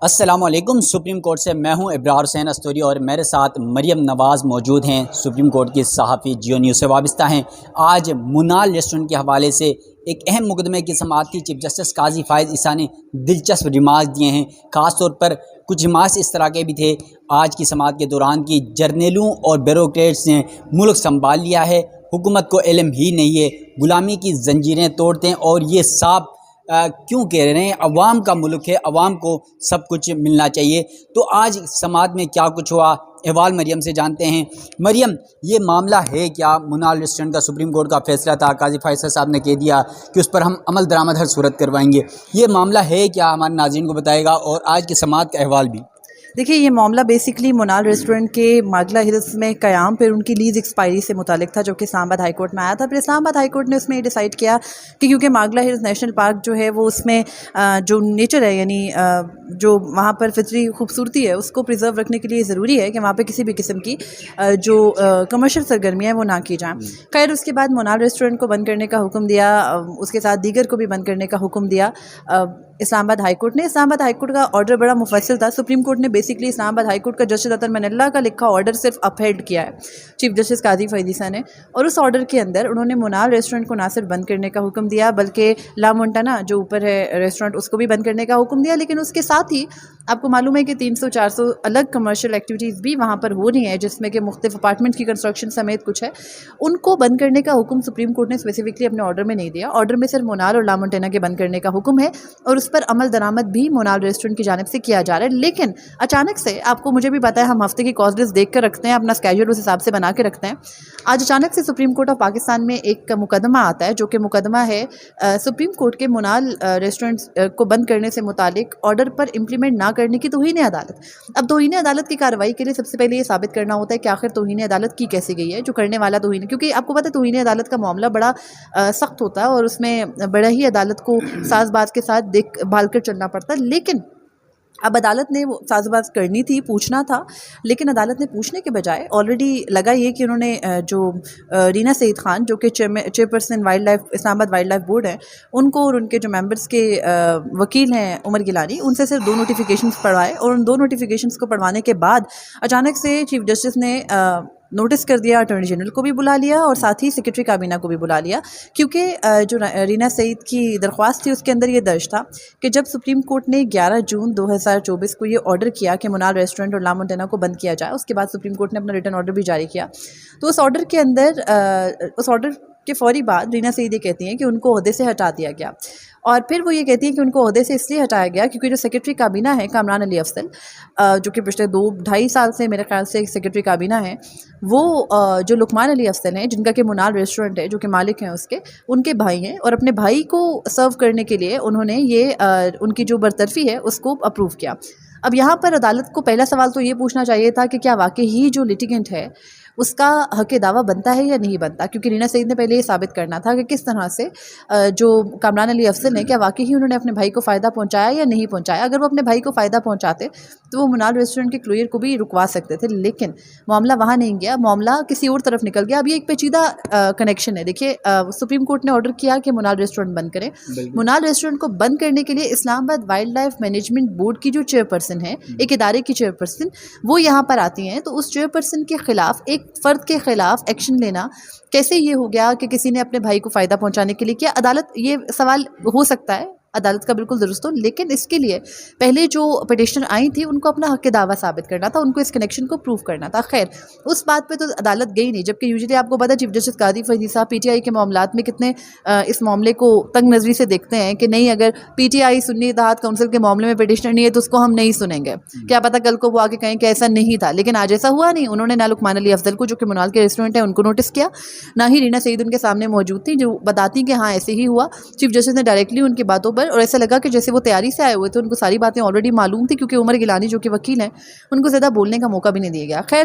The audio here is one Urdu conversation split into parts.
السلام علیکم۔ سپریم کورٹ سے میں ہوں ابرار حسین استوری اور میرے ساتھ مریم نواز موجود ہیں، سپریم کورٹ کی صحافی جیو نیوز سے وابستہ ہیں۔ آج منال ریسٹورنٹ کے حوالے سے ایک اہم مقدمے کی سماعت کی۔ چیف جسٹس قاضی فائز عیسیٰ نے دلچسپ ریمارکس دیے ہیں، خاص طور پر کچھ ریمارکس اس طرح کے بھی تھے آج کی سماعت کے دوران کہ جرنیلوں اور بیوروکریٹس نے ملک سنبھال لیا ہے، حکومت کو علم ہی نہیں ہے، غلامی کی زنجیریں توڑتے ہیں اور یہ صاف کیوں کہہ رہے ہیں عوام کا ملک ہے، عوام کو سب کچھ ملنا چاہیے۔ تو آج سماعت میں کیا کچھ ہوا، احوال مریم سے جانتے ہیں۔ مریم، یہ معاملہ ہے کیا؟ منال ریسٹورنٹ کا سپریم کورٹ کا فیصلہ تھا، قاضی فائز صاحب نے کہہ دیا کہ اس پر ہم عمل درآمد ہر صورت کروائیں گے، یہ معاملہ ہے کیا؟ ہمارے ناظرین کو بتائے گا اور آج کی سماعت کا احوال بھی۔ دیکھیے، یہ معاملہ بیسکلی منال ریسٹورنٹ کے ماگلا ہلز میں قیام پھر ان کی لیز ایکسپائری سے متعلق تھا، جو کہ اسلام آباد ہائی کورٹ میں آیا تھا۔ پھر اسلام آباد ہائی کورٹ نے اس میں یہ ڈیسائیڈ کیا کہ کیونکہ ماگلا ہلز نیشنل پارک جو ہے وہ اس میں جو نیچر ہے، یعنی جو وہاں پر فطری خوبصورتی ہے، اس کو پریزرو رکھنے کے لیے ضروری ہے کہ وہاں پہ کسی بھی قسم کی جو کمرشل سرگرمیاں ہیں وہ نہ کی جائیں۔ خیر، اس کے بعد منال ریسٹورنٹ کو بند کرنے کا حکم دیا، اس کے ساتھ دیگر کو بھی بند کرنے کا حکم دیا اسلام آباد ہائی کورٹ نے۔ اسلام آباد ہائی کورٹ کا آرڈر بڑا مفصل تھا۔ سپریم کورٹ نے بیسکلی اسلام آباد ہائی کورٹ کا جسٹس اطہر من اللہ کا لکھا آرڈر صرف اپہیلڈ کیا ہے چیف جسٹس قاضی فائز عیسیٰ نے، اور اس آرڈر کے اندر انہوں نے منال ریسٹورنٹ کو نہ صرف بند کرنے کا حکم دیا بلکہ لا مونٹانا جو اوپر ہے ریسٹورنٹ، اس کو بھی بند کرنے کا حکم دیا۔ لیکن اس کے ساتھ ہی آپ کو معلوم ہے کہ 300-400 الگ کمرشل ایکٹیویٹیز بھی وہاں پر ہو رہی ہیں، جس میں کہ مختلف اپارٹمنٹ کی کنسٹرکشن سمیت کچھ ہے، ان کو بند کرنے کا حکم سپریم کورٹ نے اسپیسیفکلی اپنے آرڈر میں نہیں دیا۔ آرڈر میں صرف منال اور لا مونٹانا کے بند کرنے کا حکم ہے اور اس پر عمل درآمد بھی منال ریسٹورنٹ کی جانب سے کیا جا رہا ہے۔ لیکن اچانک سے، آپ کو مجھے بھی پتا ہے ہم ہفتے کی کاز لسٹ دیکھ کر رکھتے ہیں، اپنا اسکیجول اس حساب سے بنا کے رکھتے ہیں، آج اچانک سے سپریم کورٹ آف پاکستان میں ایک مقدمہ آتا ہے، جو کہ مقدمہ ہے سپریم کورٹ کے منال ریسٹورنٹ کو بند کرنے سے متعلق آرڈر پر امپلیمنٹ نہ کرنے کی توہین عدالت۔ اب توہین عدالت کی کارروائی کے لیے سب سے پہلے یہ ثابت کرنا ہوتا ہے کہ آخر توہین عدالت کی کیسے گئی ہے، جو کرنے والا توہین، کیونکہ آپ کو پتہ ہے توہین عدالت کا معاملہ بڑا سخت ہوتا ہے اور اس میں بڑا ہی عدالت کو ساز باز کے ساتھ دیکھ بھال کر چلنا پڑتا ہے۔ لیکن اب عدالت نے وہ ساز باز کرنی تھی، پوچھنا تھا، لیکن عدالت نے پوچھنے کے بجائے آلریڈی لگا یہ کہ انہوں نے جو رینا سعید خان جو کہ چیئرپرسن وائلڈ لائف اسلام آباد وائلڈ لائف بورڈ ہیں، ان کو اور ان کے جو ممبرس کے وکیل ہیں عمر گیلانی، ان سے صرف 2 نوٹیفیکیشنز پڑھوائے، اور ان 2 نوٹیفیکیشنز کو پڑھوانے کے بعد اچانک سے چیف جسٹس نے نوٹس کر دیا، اٹارنی جنرل کو بھی بلا لیا اور ساتھ ہی سیکرٹری کابینہ کو بھی بلا لیا، کیونکہ جو رینا سعید کی درخواست تھی اس کے اندر یہ درج تھا کہ جب سپریم کورٹ نے 11 جون 2024 کو یہ آرڈر کیا کہ منال ریسٹورنٹ اور لا مونٹانا کو بند کیا جائے، اس کے بعد سپریم کورٹ نے اپنا ریٹن آرڈر بھی جاری کیا، تو اس آرڈر کے اندر اس آرڈر کے فوری بعد رینا سعید یہ کہتی ہیں کہ ان کو عہدے سے ہٹا دیا گیا، اور پھر وہ یہ کہتی ہیں کہ ان کو عہدے سے اس لیے ہٹایا گیا کیونکہ جو سیکرٹری کابینہ ہے کامران علی افضل، جو کہ پچھلے 2-2.5 سال سے میرے خیال سے سیکرٹری کابینہ ہیں، وہ جو لقمان علی افضل ہیں جن کا کہ منال ریسٹورنٹ ہے، جو کہ مالک ہیں اس کے، ان کے بھائی ہیں، اور اپنے بھائی کو سرو کرنے کے لیے انہوں نے یہ ان کی جو برطرفی ہے اس کو اپروو کیا۔ اب یہاں پر عدالت کو پہلا سوال تو یہ پوچھنا چاہیے تھا کہ کیا واقعی ہی جو لیٹیگنٹ ہے اس کا حق دعویٰ بنتا ہے یا نہیں بنتا، کیونکہ رینا سعید نے پہلے یہ ثابت کرنا تھا کہ کس طرح سے جو کامران علی افضل نے، کیا واقعی ہی انہوں نے اپنے بھائی کو فائدہ پہنچایا یا نہیں پہنچایا۔ اگر وہ اپنے بھائی کو فائدہ پہنچاتے تو وہ منال ریسٹورنٹ کے کلوئر کو بھی رکوا سکتے تھے، لیکن معاملہ وہاں نہیں گیا، معاملہ کسی اور طرف نکل گیا۔ اب یہ ایک پیچیدہ کنیکشن ہے۔ دیکھیے، سپریم کورٹ نے آرڈر کیا کہ منال ریسٹورنٹ بند کریں، منال ریسٹورنٹ کو بند کرنے کے لیے اسلام آباد وائلڈ لائف مینجمنٹ بورڈ کی جو چیئرپرسن ہے، ایک ادارے کی چیئرپرسن، وہ یہاں پر آتی ہیں، تو اس چیئرپرسن کے خلاف، ایک فرد کے خلاف ایکشن لینا کیسے یہ ہو گیا کہ کسی نے اپنے بھائی کو فائدہ پہنچانے کے لیے کیا؟ عدالت، یہ سوال ہو سکتا ہے، عدالت کا بالکل درست ہو، لیکن اس کے لیے پہلے جو پٹیشنر آئی تھی ان کو اپنا حق دعویٰ ثابت کرنا تھا، ان کو اس کنیکشن کو پروف کرنا تھا۔ خیر، اس بات پہ تو عدالت گئی نہیں، جبکہ یوزلی آپ کو پتا chief justice Qazi Faez Isa P T I کے معاملات میں کتنے اس معاملے کو تنگ نظری سے دیکھتے ہیں کہ نہیں، اگر پی ٹی آئی سنی اتحاد کونسل کے معاملے میں پٹیشنر نہیں ہے تو اس کو ہم نہیں سنیں گے، کیا پتہ کل کو وہ آگے کہیں کہ ایسا نہیں تھا، لیکن آج ایسا ہوا نہیں۔ انہوں نے نہ لقمان علی افضل کو، جو کہ منال کے ریسٹورنٹ ہے، ان کو نوٹس کیا، نہ ہی رینا سعید ان کے سامنے موجود تھی جو بتاتی کہ ہاں ایسے ہی ہوا۔ چیف جسٹس نے ڈائریکٹلی ان کی باتوں پر، اور ایسا لگا کہ جیسے وہ تیاری سے آئے ہوئے تھے، ان کو ساری باتیں آلریڈی معلوم تھی، کیونکہ عمر گیلانی جو کہ وکیل ہیں ان کو زیادہ بولنے کا موقع بھی نہیں دیا گیا۔ خیر،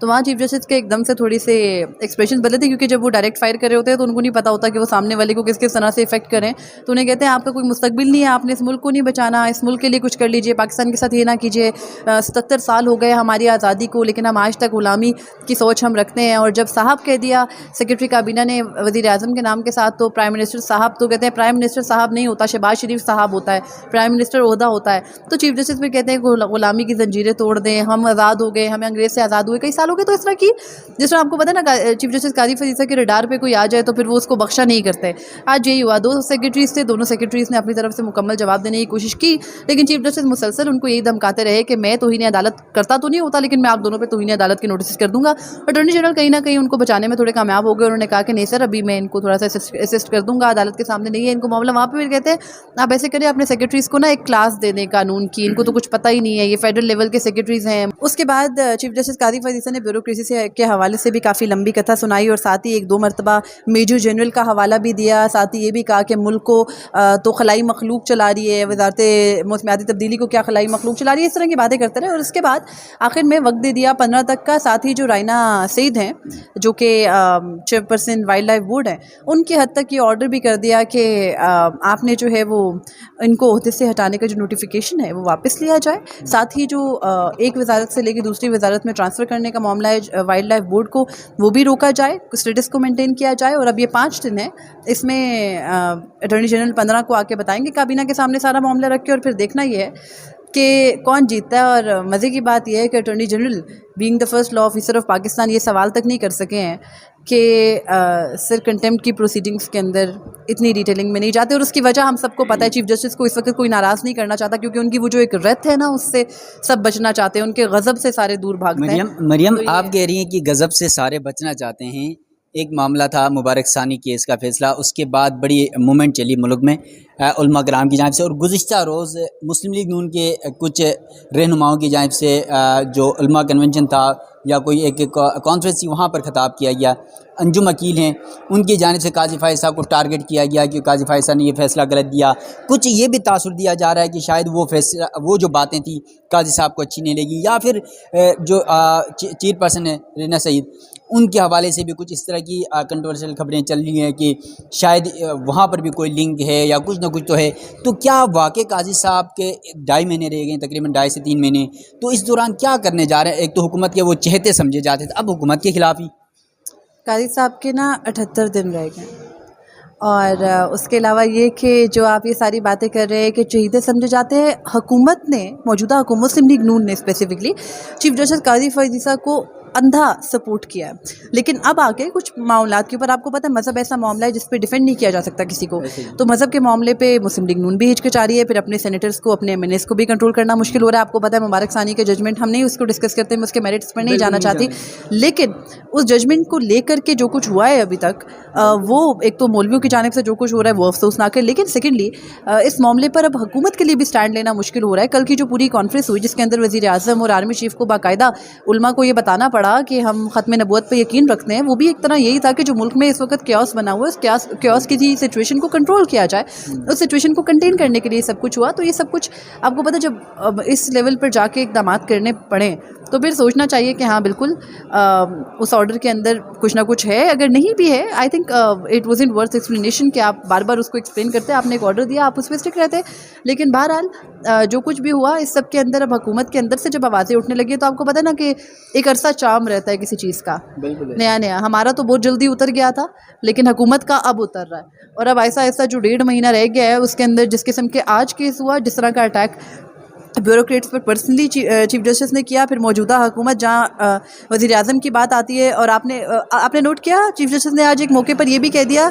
تو وہاں چیف جسٹس کے ایک دم سے تھوڑی سے ایکسپریشن بدلے تھے، کیونکہ جب وہ ڈائریکٹ فائر کر رہے ہوتے ہیں تو ان کو نہیں پتا ہوتا کہ وہ سامنے والے کو کس کس طرح سے افیکٹ کریں. تو انہیں کہتے ہیں آپ کا کوئی مستقبل نہیں ہے، آپ نے اس ملک کو نہیں بچانا، اس ملک کے لیے کچھ کر لیجئے، پاکستان کے ساتھ یہ نہ کیجیے. 77 سال ہو گئے ہماری آزادی کو، لیکن ہم آج تک غلامی کی سوچ ہم رکھتے ہیں. اور جب صاحب کہہ دیا سیکرٹری کابینہ نے وزیر اعظم کے نام کے ساتھ، تو پرائم منسٹر صاحب، تو کہتے ہیں پرائم منسٹر صاحب نہیں ہوتا، شہباز شریف صاحب ہوتا ہے، پرائم منسٹر عہدہ ہوتا ہے. تو چیف جسٹس پھر کہتے ہیں کہ غلامی کی زنجیریں توڑ دیں، ہم آزاد ہو گئے، ہمیں انگریز سے آزاد ہوئے کئی سال ہو گئے. تو اس طرح کی، جس طرح آپ کو پتہ ہے نا چیف جسٹس قاضی فریضہ کے ریڈار پہ کوئی آ جائے تو پھر وہ اس کو بخشا نہیں کرتے. آج یہی ہوا، 2 سیکرٹریز تھے، دونوں سیکرٹریز نے اپنی طرف سے مکمل جواب دینے کی کوشش کی، لیکن چیف جسٹس مسلسل ان کو یہی دھمکاتے رہے کہ میں توہین عدالت کرتا تو نہیں ہوتا، لیکن میں آپ دونوں پہ توہین عدالت کے نوٹسز کر دوں گا. اٹارنی جنرل کہیں نہ کہیں ان کو بچانے میں تھوڑے کامیاب ہو گئے. انہوں نے کہا کہ نہیں سر، ابھی میں ان کو تھوڑا سا اسسٹ کر دوں گا، عدالت کے سامنے نہیں ہے ان کو معاملہ. وہاں پہ بھی کہتے ہیں آپ ایسے کریں، اپنے سیکرٹریز کو نا ایک کلاس دے دیں قانون کی، ان کو تو کچھ پتہ ہی نہیں ہے، یہ فیڈرل لیول کے سیکرٹریز ہیں. اس کے بعد چیف جسٹس قاضی فریضہ نے بیوروکریسی سے کے حوالے سے بھی کافی لمبی کتھا سنائی، اور ساتھ ہی 1-2 مرتبہ میجر جنرل کا حوالہ بھی دیا. ساتھ ہی یہ بھی کہا کہ ملک کو تو خلائی مخلوق چلا رہی ہے، وزارت موسمیاتی تبدیلی کو کیا خلائی مخلوق چلا رہی ہے، اس طرح کی باتیں کرتے رہے. اور اس کے بعد آخر میں وقت دے دیا 15 تک کا. ساتھ ہی جو رائنا سعید ہیں، جو کہ چیئرپرسن وائلڈ لائف بورڈ ہیں، ان کی حد تک یہ آرڈر بھی کر دیا کہ آپ نے جو ہے وہ ان کو عہدے سے ہٹانے کا جو نوٹیفیکیشن ہے وہ واپس لیا جائے. ساتھ ہی جو ایک وزارت سے لے کے دوسری وزارت میں ٹرانسفر کرنے کا معاملہ ہے وائلڈ لائف بورڈ کو، وہ بھی روکا جائے، اسٹیٹس کو مینٹین کیا جائے. اور اب یہ 5 دن ہے، اس میں اٹارنی جنرل 15 کو آ کے بتائیں گے کابینہ کے سامنے سارا معاملہ رکھ کے، اور پھر دیکھنا یہ ہے کہ کون جیتتا ہے. اور مزے کی بات یہ ہے کہ attorney general being the first law officer of Pakistan یہ سوال تک نہیں کر سکے ہیں کہ سر کنٹمپٹ کی پروسیڈنگز کے اندر اتنی ڈیٹیلنگ میں نہیں جاتے. اور اس کی وجہ ہم سب کو پتہ ہے، چیف جسٹس کو اس وقت کوئی ناراض نہیں کرنا چاہتا، کیونکہ ان کی وہ جو ایک رت ہے نا، اس سے سب بچنا چاہتے ہیں، ان کے غضب سے سارے دور بھاگتے ہیں. مریم آپ کہہ رہی ہیں کہ غضب سے سارے بچنا چاہتے ہیں. ایک معاملہ تھا مبارک ثانی کیس کا فیصلہ، اس کے بعد بڑی مومنٹ چلی ملک میں علماء کرام کی جانب سے، اور گزشتہ روز مسلم لیگ نون کے کچھ رہنماؤں کی جانب سے جو علماء کنونشن تھا یا کوئی ایک کانفرنس تھی، وہاں پر خطاب کیا گیا. انجم عقیل ہیں، ان کی جانب سے قاضی فائز صاحب کو ٹارگٹ کیا گیا کہ قاضی فائز صاحب نے یہ فیصلہ غلط دیا. کچھ یہ بھی تاثر دیا جا رہا ہے کہ شاید وہ جو باتیں تھیں قاضی صاحب کو اچھی نہیں لگی، یا پھر جو چیئر پرسن ہے رینا سعید، ان کے حوالے سے بھی کچھ اس طرح کی کنٹروورشل خبریں چل رہی ہیں کہ شاید وہاں پر بھی کوئی لنک ہے یا کچھ نہ کچھ تو ہے. تو کیا واقع قاضی صاحب کے 2.5 مہینے رہ گئے، تقریباً 2.5 سے 3 مہینے، تو اس دوران کیا کرنے جا رہے ہیں؟ ایک تو حکومت کے وہ چہتے سمجھے جاتے تھے، اب حکومت کے خلاف ہی. قاضی صاحب کے نا 78 دن رہ گئے. اور اس کے علاوہ یہ کہ جو آپ یہ ساری باتیں کر رہے ہیں کہ چہیدے سمجھے جاتے ہیں، حکومت نے، موجودہ حکومت مسلم لیگ نون نے اسپیسیفکلی چیف جسٹس قاضی فریضہ کو اندھا سپورٹ کیا ہے. لیکن اب آگے کچھ معاملات کے اوپر آپ کو پتہ ہے مذہب ایسا معاملہ ہے جس پہ ڈیفینڈ نہیں کیا جا سکتا کسی کو، تو مذہب کے معاملے پہ مسلم لیگ نون بھی ہچکچا رہی ہے. پھر اپنے سینیٹرز کو، اپنے ایم این ایز کو بھی کنٹرول کرنا مشکل ہو رہا ہے. آپ کو پتہ ہے مبارک ثانی کے ججمنٹ، ہم نہیں اس کو ڈسکس کرتے، میں اس کے میرٹس پر نہیں جانا چاہتی، لیکن اس ججمنٹ کو لے کر کے جو کچھ ہوا ہے ابھی تک، وہ ایک تو مولویوں کی جانب سے جو کچھ ہو رہا ہے وہ افسوسناک ہے، لیکن سیکنڈلی اس معاملے پر اب حکومت کے لیے بھی سٹینڈ لینا مشکل ہو رہا ہے. کل کی جو پوری کانفرنس ہوئی جس کے اندر وزیر اعظم اور آرمی چیف کو باقاعدہ علماء کو یہ بتانا پڑا کہ ہم ختم نبوت پہ یقین رکھتے ہیں، وہ بھی ایک طرح یہی تھا کہ جو ملک میں اس وقت کیوس بنا ہوا ہے، اس کیوس کی سچویشن کو کنٹرول کیا جائے، اس سچویشن کو کنٹین کرنے کے لیے سب کچھ ہوا. تو یہ سب کچھ آپ کو پتہ، جب اس لیول پر جا کے اقدامات کرنے پڑیں تو پھر سوچنا چاہیے کہ ہاں بالکل اس آرڈر کے اندر کچھ نہ کچھ ہے. اگر نہیں بھی ہے، I think it wasn't worth explanation کہ آپ بار بار اس کو ایکسپلین کرتے، آپ نے ایک آرڈر دیا، آپ اس پہ اسٹک رہتے. لیکن بہرحال جو کچھ بھی ہوا اس سب کے اندر، اب حکومت کے اندر سے جب آوازیں اٹھنے لگی تو آپ کو پتہ نا کہ ایک عرصہ چارم رہتا ہے کسی چیز کا، نیا. ہمارا تو بہت جلدی اتر گیا تھا، لیکن حکومت کا اب اتر رہا ہے. اور اب ایسا جو 1.5 مہینہ رہ گیا ہے اس کے اندر جس قسم کے آج کیس ہوا، جس طرح کا اٹیک بیوروکریٹس پر پرسنلی چیف جسٹس نے کیا، پھر موجودہ حکومت جہاں وزیر اعظم کی بات آتی ہے. اور آپ نے نوٹ کیا چیف جسٹس نے آج ایک موقع پر یہ بھی کہہ دیا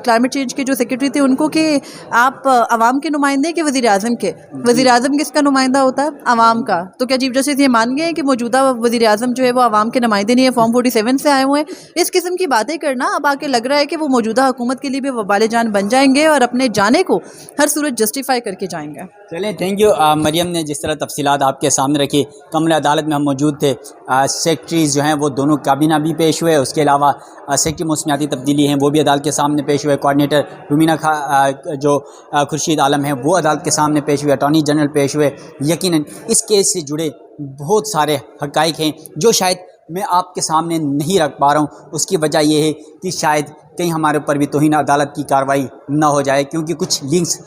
کلائمیٹ چینج کے جو سیکرٹری تھے ان کو کہ آپ عوام کے نمائندے کہ وزیر اعظم کے؟ وزیر اعظم کس کا نمائندہ ہوتا ہے؟ عوام کا. تو کیا چیف جسٹس یہ مان گئے کہ موجودہ وزیر اعظم جو ہے وہ عوام کے نمائندے نہیں ہے، فارم 47 سے آئے ہوئے ہیں؟ اس قسم کی باتیں کرنا اب آ کے لگ رہا ہے کہ وہ موجودہ حکومت کے لیے بھی وبال جان بن جائیں گے اور اپنے جانے کو ہر صورت جسٹیفائی کر کے جائیں گے. چلیں، تھینک یو مریم نے جس طرح تفصیلات آپ کے سامنے رکھی. کمرہ عدالت میں ہم موجود تھے، سیکرٹریز جو ہیں وہ دونوں کابینہ بھی پیش ہوئے، اس کے علاوہ سیکرٹری موسمیاتی تبدیلی ہیں وہ بھی عدالت کے سامنے پیش ہوئے، کوآرڈینیٹر رومینہ جو خورشید عالم ہیں وہ عدالت کے سامنے پیش ہوئے، اٹارنی جنرل پیش ہوئے. یقیناً اس کیس سے جڑے بہت سارے حقائق ہیں جو شاید میں آپ کے سامنے نہیں رکھ پا رہا ہوں، اس کی وجہ یہ ہے کہ شاید کہیں ہمارے اوپر بھی توہین عدالت کی کارروائی نہ ہو جائے، کیونکہ کچھ لنکس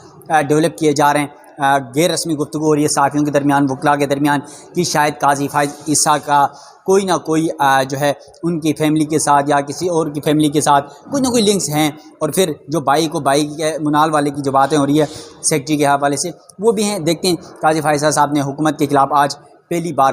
ڈیولپ کیے جا رہے ہیں، غیر رسمی گفتگو ہو رہی ہے صحافیوں کے درمیان، وکلاء کے درمیان، کہ شاید قاضی فائز عیسیٰ کا کوئی نہ کوئی جو ہے ان کی فیملی کے ساتھ یا کسی اور کی فیملی کے ساتھ کوئی نہ کوئی لنکس ہیں، اور پھر جو بائی کے منال والے کی جو باتیں ہو رہی ہے سیکٹری کے حوالے سے وہ بھی ہیں۔ دیکھتے ہیں قاضی فائز صاحب نے حکومت کے خلاف آج پہلی بار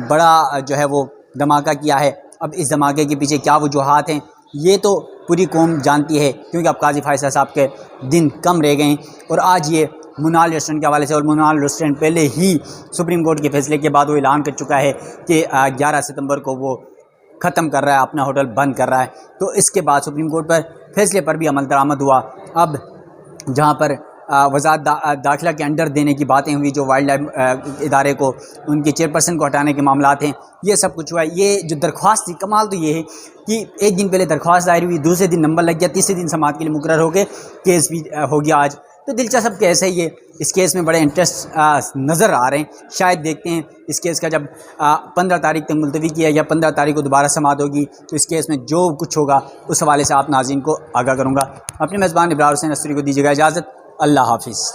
بڑا جو ہے وہ دھماکہ کیا ہے۔ اب اس دھماکے کے پیچھے کیا وجوہات ہیں یہ تو پوری قوم جانتی ہے، کیونکہ اب قاضی فائز صاحب کے دن کم رہ گئے ہیں، اور آج یہ منال ریسٹورنٹ کے حوالے سے، اور منال ریسٹورنٹ پہلے ہی سپریم کورٹ کے فیصلے کے بعد وہ اعلان کر چکا ہے کہ 11 ستمبر کو وہ ختم کر رہا ہے، اپنا ہوٹل بند کر رہا ہے۔ تو اس کے بعد سپریم کورٹ پر فیصلے پر بھی عمل درآمد ہوا۔ اب جہاں پر وزارت داخلہ کے انڈر دینے کی باتیں ہوئی، جو وائلڈ لائف ادارے کو ان کے چیئرپرسن کو ہٹانے کے معاملات ہیں، یہ سب کچھ ہوا ہے۔ یہ جو درخواست تھی، کمال تو یہ ہے کہ ایک دن پہلے درخواست دائر ہوئی، دوسرے دن نمبر لگ گیا، تیسرے دن سماعت کے لیے مقرر ہو گئے، کیس بھی ہو گیا آج۔ تو دلچسپ کیس ہے یہ، اس کیس میں بڑے انٹرسٹ نظر آ رہے ہیں۔ شاید دیکھتے ہیں اس کیس کا جب 15 تاریخ تک ملتوی کیا یا 15 تاریخ کو دوبارہ سماعت ہوگی، تو اس کیس میں جو کچھ ہوگا اس حوالے سے آپ ناظرین کو آگاہ کروں گا۔ اپنے میزبان ابرار حسین استوری کو دیجیے گا اجازت۔ اللہ حافظ۔